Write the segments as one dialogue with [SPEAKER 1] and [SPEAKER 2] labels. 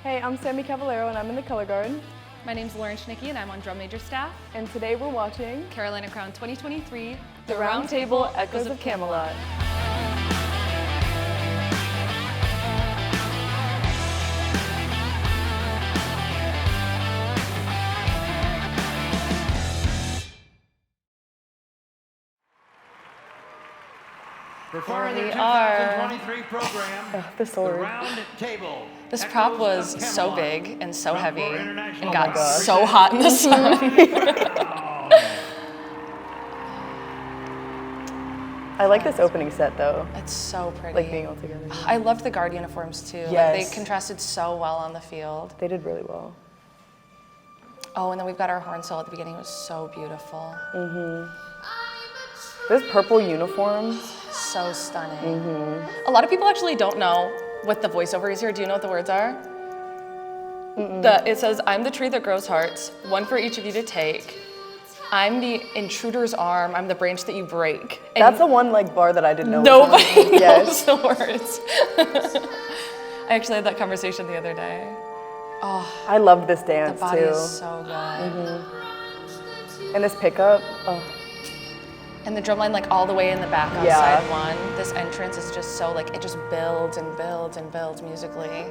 [SPEAKER 1] Hey, I'm Sami Cavallaro and I'm in the color guard.
[SPEAKER 2] My name's Lauren Schnicke and I'm on drum major staff.
[SPEAKER 1] And today we're watching
[SPEAKER 2] Carolina Crown 2023,
[SPEAKER 1] The Round Table Echoes of Camelot.
[SPEAKER 3] Performing the
[SPEAKER 2] we are.
[SPEAKER 3] 2023 program,
[SPEAKER 1] The sword.
[SPEAKER 3] The Round Table.
[SPEAKER 2] This prop
[SPEAKER 3] Echoes
[SPEAKER 2] was
[SPEAKER 3] of
[SPEAKER 2] so
[SPEAKER 3] Camelot.
[SPEAKER 2] big and so
[SPEAKER 3] From
[SPEAKER 2] heavy
[SPEAKER 3] for
[SPEAKER 2] and
[SPEAKER 3] international
[SPEAKER 2] got
[SPEAKER 3] gosh.
[SPEAKER 2] so hot in the sun.
[SPEAKER 1] I like this opening set though,
[SPEAKER 2] It's so pretty.
[SPEAKER 1] like being all together.
[SPEAKER 2] I loved the guard uniforms too. Like,
[SPEAKER 1] Yes.
[SPEAKER 2] they contrasted so well on the field.
[SPEAKER 1] They did really well.
[SPEAKER 2] Oh, and then we've got our horn solo at the beginning. It was so beautiful.
[SPEAKER 1] This purple uniform,
[SPEAKER 2] So stunning. A lot of people actually don't know what the voiceover is here. Do you know what the words are? It says, I'm the tree that grows hearts, one for each of you to take. I'm the intruder's arm, I'm the branch that you break. And
[SPEAKER 1] that's the one like bar that I didn't know.
[SPEAKER 2] nobody
[SPEAKER 1] Yes.
[SPEAKER 2] knows the words. I actually had that conversation the other day.
[SPEAKER 1] I love this
[SPEAKER 2] The
[SPEAKER 1] dance
[SPEAKER 2] body
[SPEAKER 1] too.
[SPEAKER 2] is so good.
[SPEAKER 1] And this pickup, oh,
[SPEAKER 2] And the drum line like all the way in the back on
[SPEAKER 1] Yeah.
[SPEAKER 2] side one. This entrance is just so like, it just builds and builds and builds musically.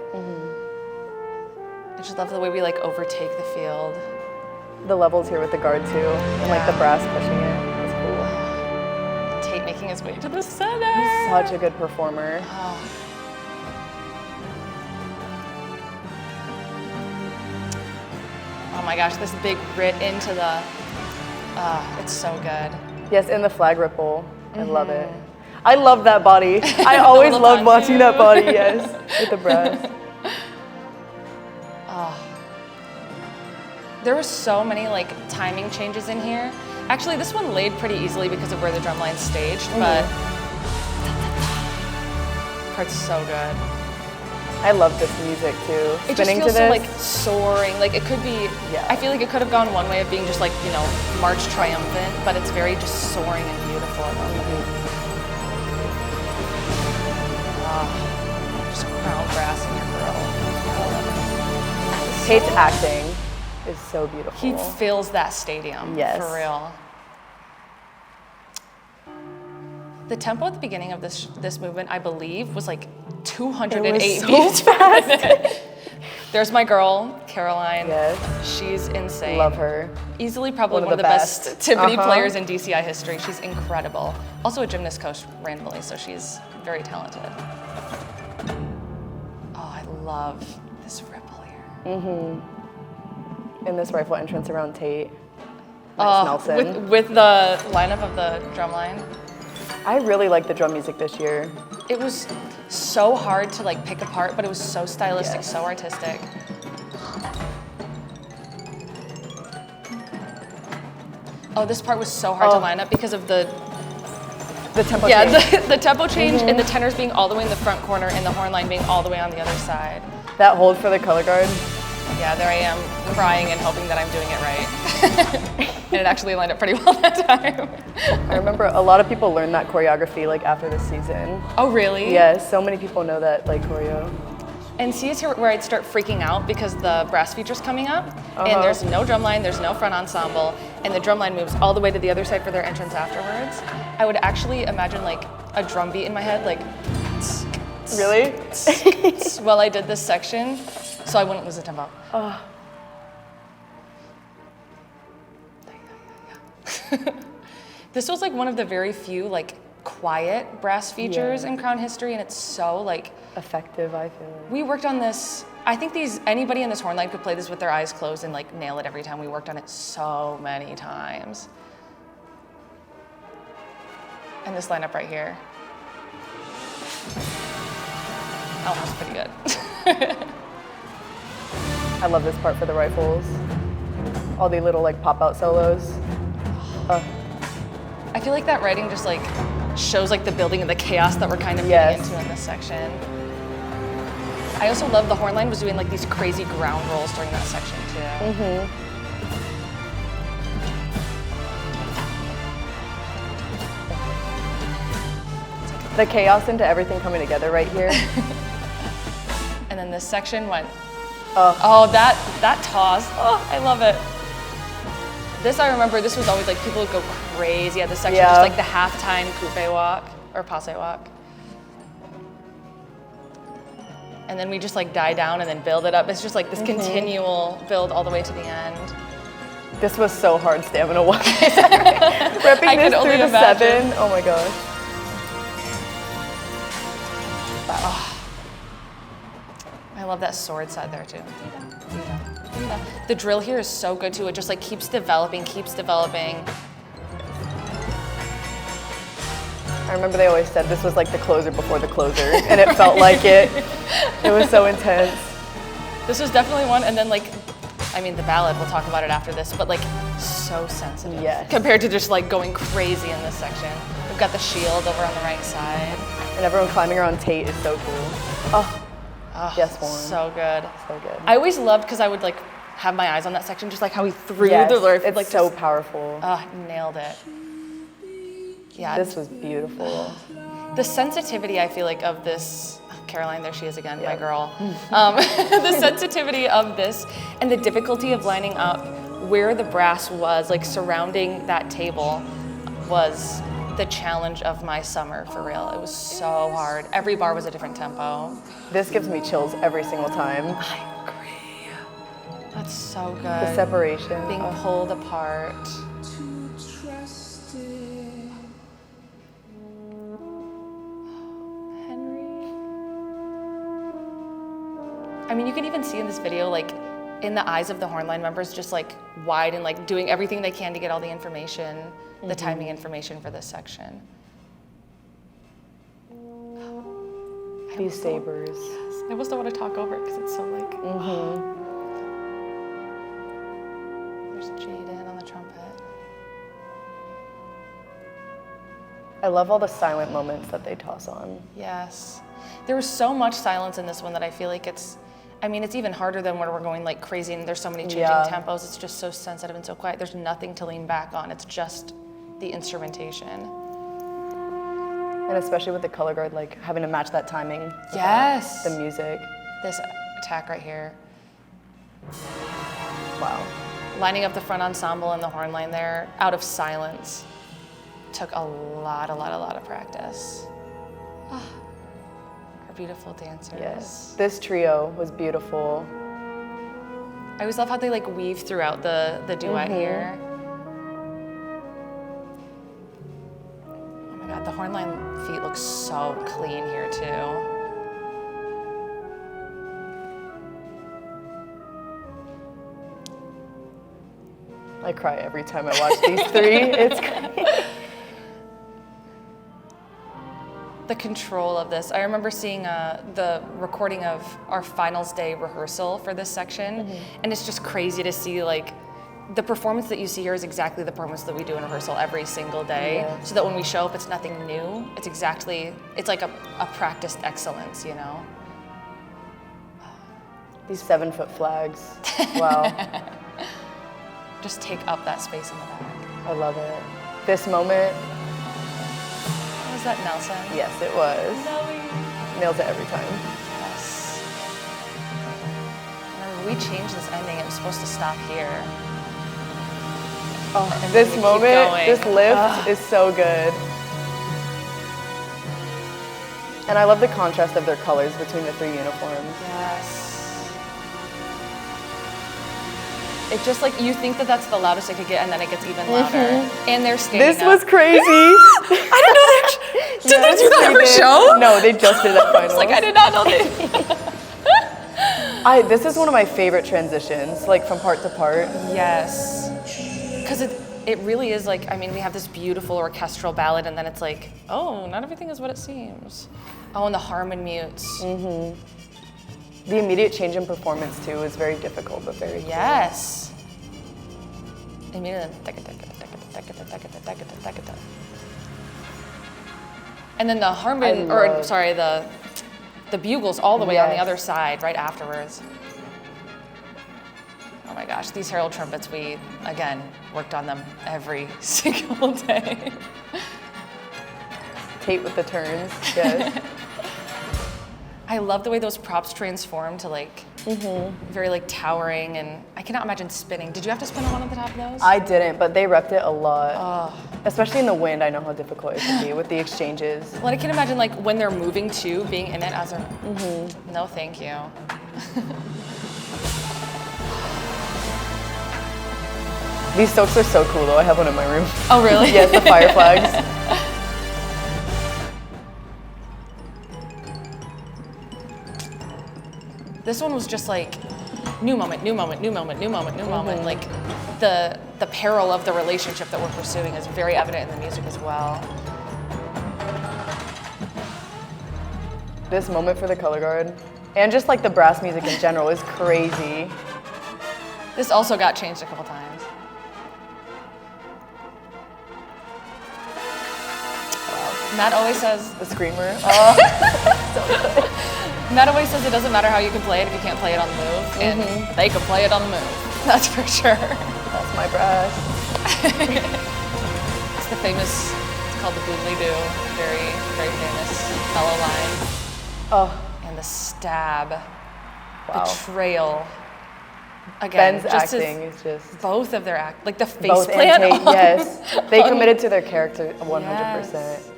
[SPEAKER 2] I just love the way we like overtake the field.
[SPEAKER 1] the levels here with the guard too, and like the
[SPEAKER 2] Yeah.
[SPEAKER 1] brass pushing it. That's cool.
[SPEAKER 2] And Tate making his way to the center.
[SPEAKER 1] He's such a good performer.
[SPEAKER 2] Oh my gosh, this big writ into the, it's so good.
[SPEAKER 1] Yes, and the flag ripple. I love it. I love that body. I always
[SPEAKER 2] little
[SPEAKER 1] loved watching
[SPEAKER 2] tattoo.
[SPEAKER 1] that body, yes, with the brass.
[SPEAKER 2] There were so many like timing changes in here. Actually, this one laid pretty easily because of where the drum line's staged, but part's so good.
[SPEAKER 1] I love this music too.
[SPEAKER 2] It just
[SPEAKER 1] Spinning
[SPEAKER 2] feels
[SPEAKER 1] to
[SPEAKER 2] so
[SPEAKER 1] this.
[SPEAKER 2] like soaring. Like it could be,
[SPEAKER 1] Yeah.
[SPEAKER 2] I feel like it could have gone one way of being just like, you know, march triumphant, but it's very just soaring and beautiful. I love it. Just crown brass in your grill. I love it.
[SPEAKER 1] Tate's acting is so beautiful.
[SPEAKER 2] He fills that stadium,
[SPEAKER 1] Yes.
[SPEAKER 2] for real. The tempo at the beginning of this movement, I believe, was like 208
[SPEAKER 1] It was so
[SPEAKER 2] beats per minute. There's my girl, Caroline.
[SPEAKER 1] Yes.
[SPEAKER 2] She's insane.
[SPEAKER 1] Love her.
[SPEAKER 2] Easily probably one of the best timpani players in DCI history. She's incredible. Also a gymnast coach randomly, so she's very talented. Oh, I love this ripple here.
[SPEAKER 1] In this rifle entrance around Tate. Nice Nelson.
[SPEAKER 2] With the lineup of the drum line.
[SPEAKER 1] I really like the drum music this year.
[SPEAKER 2] It was so hard to like pick apart, but it was so stylistic,
[SPEAKER 1] Yes.
[SPEAKER 2] so artistic. Oh, this part was so hard to line up because of the
[SPEAKER 1] tempo change.
[SPEAKER 2] the tempo change and the tenors being all the way in the front corner and the horn line being all the way on the other side.
[SPEAKER 1] That hold for the color guard.
[SPEAKER 2] Yeah, there I am crying and hoping that I'm doing it right. And it actually lined up pretty well that time.
[SPEAKER 1] I remember a lot of people learned that choreography like after the season.
[SPEAKER 2] Oh, really?
[SPEAKER 1] Yes, so many people know that like choreo.
[SPEAKER 2] And see, it's here where I'd start freaking out because the brass feature's coming up, and there's no drum line, there's no front ensemble, and the drum line moves all the way to the other side for their entrance afterwards. I would actually imagine like a drum beat in my head, like
[SPEAKER 1] Really?
[SPEAKER 2] while I did this section, so I wouldn't lose the tempo. This was like one of the very few like quiet brass features in Crown history, and it's so like
[SPEAKER 1] Effective, I feel like.
[SPEAKER 2] we worked on this. I think anybody in this horn line could play this with their eyes closed and like nail it every time. We worked on it so many times. And this lineup right here. Oh, that's pretty good.
[SPEAKER 1] I love this part for the rifles. All the little like pop out solos.
[SPEAKER 2] I feel like that writing just like shows like the building and the chaos that we're kind of
[SPEAKER 1] Yes.
[SPEAKER 2] getting into in this section. I also love the horn line was doing like these crazy ground rolls during that section too.
[SPEAKER 1] The chaos into everything coming together right here.
[SPEAKER 2] And then this section went Oh, that toss. Oh, I love it. This, I remember, this was always like, people would go crazy at this section, just like the halftime coupe walk, or passe walk. And then we just like die down and then build it up. It's just like this continual build all the way to the end.
[SPEAKER 1] This was so hard stamina wise. Repping this through the 7. Oh my gosh.
[SPEAKER 2] I love that sword side there too. The drill here is so good too. It just like keeps developing,
[SPEAKER 1] I remember they always said this was like the closer before the closer, and it felt like it. It was so intense.
[SPEAKER 2] This was definitely one, and then like, I mean the ballad, we'll talk about it after this, but like so sensitive.
[SPEAKER 1] Yes.
[SPEAKER 2] Compared to just like going crazy in this section. We've got the shield over on the right side.
[SPEAKER 1] And everyone climbing around Tate is so cool. Oh, yes, Warren.
[SPEAKER 2] So good.
[SPEAKER 1] So good.
[SPEAKER 2] I always loved, because I would like have my eyes on that section, just like how he threw
[SPEAKER 1] Yes,
[SPEAKER 2] the lure.
[SPEAKER 1] it's
[SPEAKER 2] like
[SPEAKER 1] so
[SPEAKER 2] just,
[SPEAKER 1] powerful.
[SPEAKER 2] nailed it. Yeah.
[SPEAKER 1] This was beautiful.
[SPEAKER 2] The sensitivity, I feel like, of this, Caroline, there she is again, my girl. The sensitivity of this and the difficulty of lining up where the brass was, like surrounding that table, was the challenge of my summer, for real. It was so hard. Every bar was a different tempo.
[SPEAKER 1] This gives me chills every single time.
[SPEAKER 2] I agree. That's so good.
[SPEAKER 1] The separation.
[SPEAKER 2] Being pulled apart. I mean, you can even see in this video, like, in the eyes of the hornline members, just like wide and like doing everything they can to get all the information, the timing information for this section.
[SPEAKER 1] These sabers.
[SPEAKER 2] Yes. I almost don't want to talk over it because it's so like. There's Jaden on the trumpet.
[SPEAKER 1] I love all the silent moments that they toss on.
[SPEAKER 2] Yes. There was so much silence in this one that I feel like it's even harder than when we're going like crazy and there's so many changing tempos. It's just so sensitive and so quiet. There's nothing to lean back on. It's just the instrumentation.
[SPEAKER 1] And especially with the color guard, like having to match that timing. with
[SPEAKER 2] Yes.
[SPEAKER 1] The music.
[SPEAKER 2] This attack right here.
[SPEAKER 1] Wow.
[SPEAKER 2] Lining up the front ensemble and the horn line there out of silence took a lot of practice. Beautiful dancers.
[SPEAKER 1] Yes. This trio was beautiful.
[SPEAKER 2] I always love how they like weave throughout the duet here. Oh my God, the hornline feet look so clean here too.
[SPEAKER 1] I cry every time I watch these 3. It's great.
[SPEAKER 2] The control of this. I remember seeing the recording of our finals day rehearsal for this section, and it's just crazy to see like the performance that you see here is exactly the performance that we do in rehearsal every single day, so that when we show up, it's nothing new. It's like a practiced excellence, you know?
[SPEAKER 1] These 7-foot flags. Wow.
[SPEAKER 2] Just take up that space in the back.
[SPEAKER 1] I love it. This moment.
[SPEAKER 2] Was that Nelson?
[SPEAKER 1] Yes, it was.
[SPEAKER 2] Nelly.
[SPEAKER 1] Nails it every time.
[SPEAKER 2] Yes. Remember, we changed this ending. It was supposed to stop here.
[SPEAKER 1] Oh,
[SPEAKER 2] And
[SPEAKER 1] this
[SPEAKER 2] then we keep
[SPEAKER 1] moment,
[SPEAKER 2] going.
[SPEAKER 1] this lift is so good. And I love the contrast of their colors between the 3 uniforms.
[SPEAKER 2] Yes. It's just like, you think that that's the loudest it could get, and then it gets even louder. And they're standing
[SPEAKER 1] This was crazy.
[SPEAKER 2] I didn't know that. Did they do that every show?
[SPEAKER 1] No, they just did that finals.
[SPEAKER 2] It's like, I did not know they.
[SPEAKER 1] This is one of my favorite transitions, like from part to part.
[SPEAKER 2] Yes. Because it really is like, I mean, we have this beautiful orchestral ballad, and then it's like, oh, not everything is what it seems. Oh, and the harmon mutes.
[SPEAKER 1] The immediate change in performance too is very difficult, but very cool.
[SPEAKER 2] Yes. And then the harmon, the bugles all the way on the other side, right afterwards. Oh my gosh, these herald trumpets, we, again, worked on them every single day.
[SPEAKER 1] Tate with the turns, yes.
[SPEAKER 2] I love the way those props transform to like very like towering, and I cannot imagine spinning. Did you have to spin on one at the top of those?
[SPEAKER 1] I didn't, but they repped it a lot. Especially in the wind, I know how difficult it can be with the exchanges.
[SPEAKER 2] Well, I can imagine like when they're moving too, being in it as a. No, thank you.
[SPEAKER 1] These soaps are so cool though. I have one in my room.
[SPEAKER 2] Oh, really?
[SPEAKER 1] Yes, the fire flags.
[SPEAKER 2] This one was just like new moment, new moment, new moment, new moment, new moment. Like the peril of the relationship that we're pursuing is very evident in the music as well.
[SPEAKER 1] This moment for the color guard, and just like the brass music in general, is crazy.
[SPEAKER 2] This also got changed a couple times. Matt always says,
[SPEAKER 1] The screamer.
[SPEAKER 2] Matt always says it doesn't matter how you can play it if you can't play it on the move, and they can play it on the move. That's for sure.
[SPEAKER 1] That's my brass.
[SPEAKER 2] It's the famous, it's called the boodly-doo, very, very famous fellow line.
[SPEAKER 1] Oh,
[SPEAKER 2] And the stab,
[SPEAKER 1] wow.
[SPEAKER 2] the trail. Again,
[SPEAKER 1] Ben's
[SPEAKER 2] just
[SPEAKER 1] acting is just
[SPEAKER 2] both of their like the face
[SPEAKER 1] both
[SPEAKER 2] plant.
[SPEAKER 1] and yes, they committed to their character 100%.
[SPEAKER 2] Yes.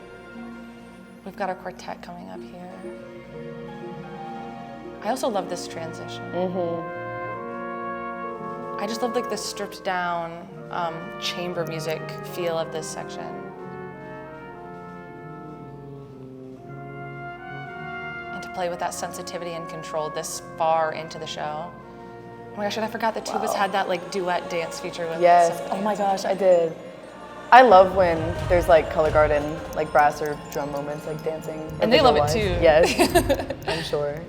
[SPEAKER 2] We've got our quartet coming up here. I also love this transition. I just love like the stripped down chamber music feel of this section. And to play with that sensitivity and control this far into the show. Oh my gosh, and I forgot that Tubas had that like duet dance feature with
[SPEAKER 1] Yes.
[SPEAKER 2] some of the
[SPEAKER 1] Oh my
[SPEAKER 2] dancers.
[SPEAKER 1] gosh, I did. I love when there's like color guard and like brass or drum moments, like dancing.
[SPEAKER 2] And they love it
[SPEAKER 1] visual-wise.
[SPEAKER 2] too.
[SPEAKER 1] Yes, I'm sure.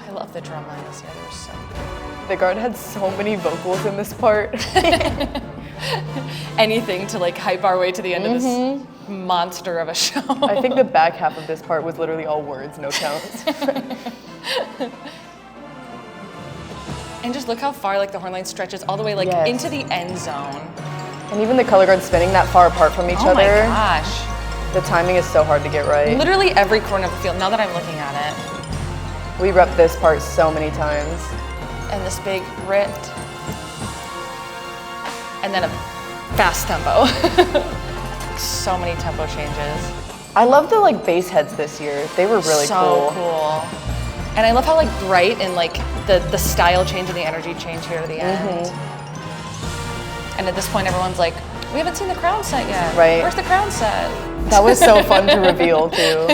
[SPEAKER 2] I love the drum line this year. They were so good.
[SPEAKER 1] The guard had so many vocals in this part.
[SPEAKER 2] Anything to like hype our way to the end of this monster of a show.
[SPEAKER 1] I think the back half of this part was literally all words, no counts.
[SPEAKER 2] And just look how far like the horn line stretches all the way like
[SPEAKER 1] Yes.
[SPEAKER 2] into the end zone.
[SPEAKER 1] And even the color guard spinning that far apart from each
[SPEAKER 2] Oh
[SPEAKER 1] other.
[SPEAKER 2] my gosh.
[SPEAKER 1] The timing is so hard to get right.
[SPEAKER 2] Literally every corner of the field, now that I'm looking at it.
[SPEAKER 1] We repped this part so many times.
[SPEAKER 2] And this big rift. And then a fast tempo. So many tempo changes.
[SPEAKER 1] I love the like bass heads this year. They were really
[SPEAKER 2] So cool. And I love how like bright and like the style change and the energy change here at the end. And at this point everyone's like, we haven't seen the crown set yet.
[SPEAKER 1] Right.
[SPEAKER 2] Where's the crown set?
[SPEAKER 1] That was so fun to reveal too.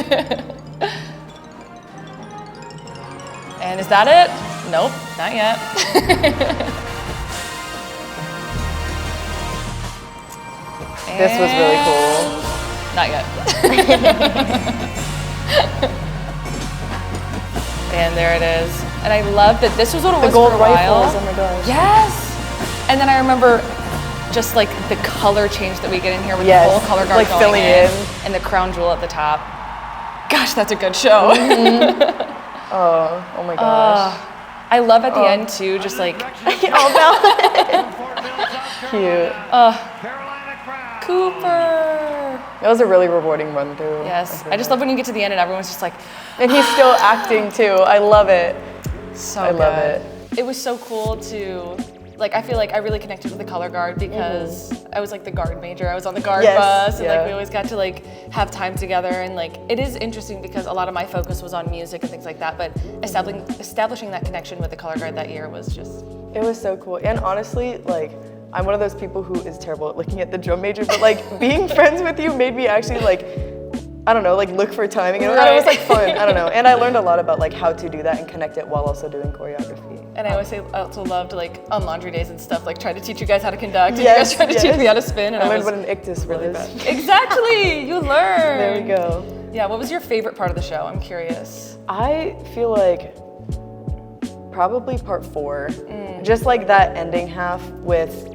[SPEAKER 2] And is that it? Nope, not yet.
[SPEAKER 1] This was really cool.
[SPEAKER 2] Not yet. And there it is. And I love that this was what it was
[SPEAKER 1] gold
[SPEAKER 2] for a while.
[SPEAKER 1] rifles, oh my gosh.
[SPEAKER 2] Yes. And then I remember just like the color change that we get in here with
[SPEAKER 1] Yes,
[SPEAKER 2] the whole color guard
[SPEAKER 1] like
[SPEAKER 2] going
[SPEAKER 1] filling in.
[SPEAKER 2] and the crown jewel at the top. Gosh, that's a good show.
[SPEAKER 1] Oh my gosh.
[SPEAKER 2] I love at the end too, just like
[SPEAKER 1] Oh, Ballad. Cute.
[SPEAKER 3] Carolina Crown.
[SPEAKER 2] Cooper.
[SPEAKER 1] That was a really rewarding run through.
[SPEAKER 2] Yes, I just love when you get to the end and everyone's just like,
[SPEAKER 1] And he's still acting too. I love it.
[SPEAKER 2] so
[SPEAKER 1] I
[SPEAKER 2] good.
[SPEAKER 1] love it.
[SPEAKER 2] It was so cool to, like, I feel like I really connected with the color guard because I was like the guard major. I was on the guard
[SPEAKER 1] Yes,
[SPEAKER 2] bus, and
[SPEAKER 1] yeah.
[SPEAKER 2] like we always got to like have time together. And like it is interesting because a lot of my focus was on music and things like that. But establishing that connection with the color guard that year was just.
[SPEAKER 1] It was so cool. And honestly, like, I'm one of those people who is terrible at looking at the drum major, but like being friends with you made me actually like, I don't know, like look for timing. And it was like fun, I don't know. And I learned a lot about like how to do that and connect it while also doing choreography.
[SPEAKER 2] And I always say, I also loved like on laundry days and stuff, like trying to teach you guys how to conduct. And
[SPEAKER 1] Yes,
[SPEAKER 2] you guys tried to teach me how to spin. And
[SPEAKER 1] I
[SPEAKER 2] I
[SPEAKER 1] learned
[SPEAKER 2] was
[SPEAKER 1] what an ictus
[SPEAKER 2] really
[SPEAKER 1] was.
[SPEAKER 2] bad. Exactly, you learn.
[SPEAKER 1] There we go.
[SPEAKER 2] Yeah, what was your favorite part of the show? I'm curious.
[SPEAKER 1] I feel like probably part 4. Just like that ending half with,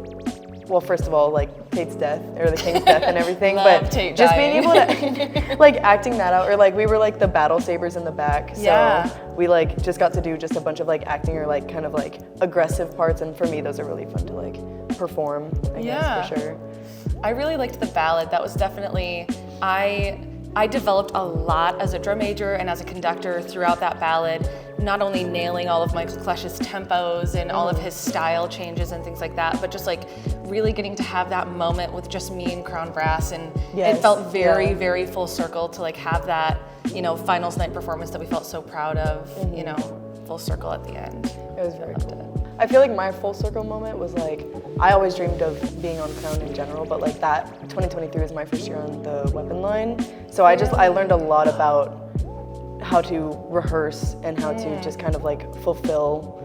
[SPEAKER 1] well, first of all, like Tate's death or the king's death and everything,
[SPEAKER 2] Love
[SPEAKER 1] but
[SPEAKER 2] Tate
[SPEAKER 1] just
[SPEAKER 2] dying.
[SPEAKER 1] being able to like acting that out, or like we were like the battle sabers in the back, so
[SPEAKER 2] Yeah.
[SPEAKER 1] we like just got to do just a bunch of like acting or like kind of like aggressive parts, and for me those are really fun to like perform, I guess, for sure.
[SPEAKER 2] I really liked the ballad. That was definitely, I developed a lot as a drum major and as a conductor throughout that ballad, not only nailing all of Michael Klesch's tempos and all of his style changes and things like that, but just like really getting to have that moment with just me and Crown Brass, and it felt very, very full circle to like have that, you know, finals night performance that we felt so proud of, you know, full circle at the end.
[SPEAKER 1] It was very cool. I feel like my full circle moment was like, I always dreamed of being on Crown in general, but like that 2023 was my first year on the weapon line. So I learned a lot about how to rehearse and how to just kind of like fulfill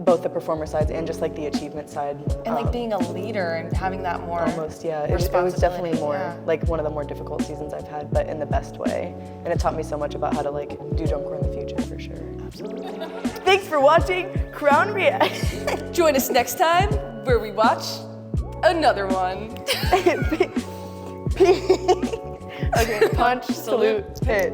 [SPEAKER 1] both the performer sides and just like the achievement side.
[SPEAKER 2] And like being a leader and having that more
[SPEAKER 1] almost, yeah. It was definitely more like one of the more difficult seasons I've had, but in the best way. And it taught me so much about how to like do drum corps in the future for sure. Absolutely. Thanks for watching Crown Reacts.
[SPEAKER 2] Join us next time where we watch another one.
[SPEAKER 1] Okay, punch, salute, hit.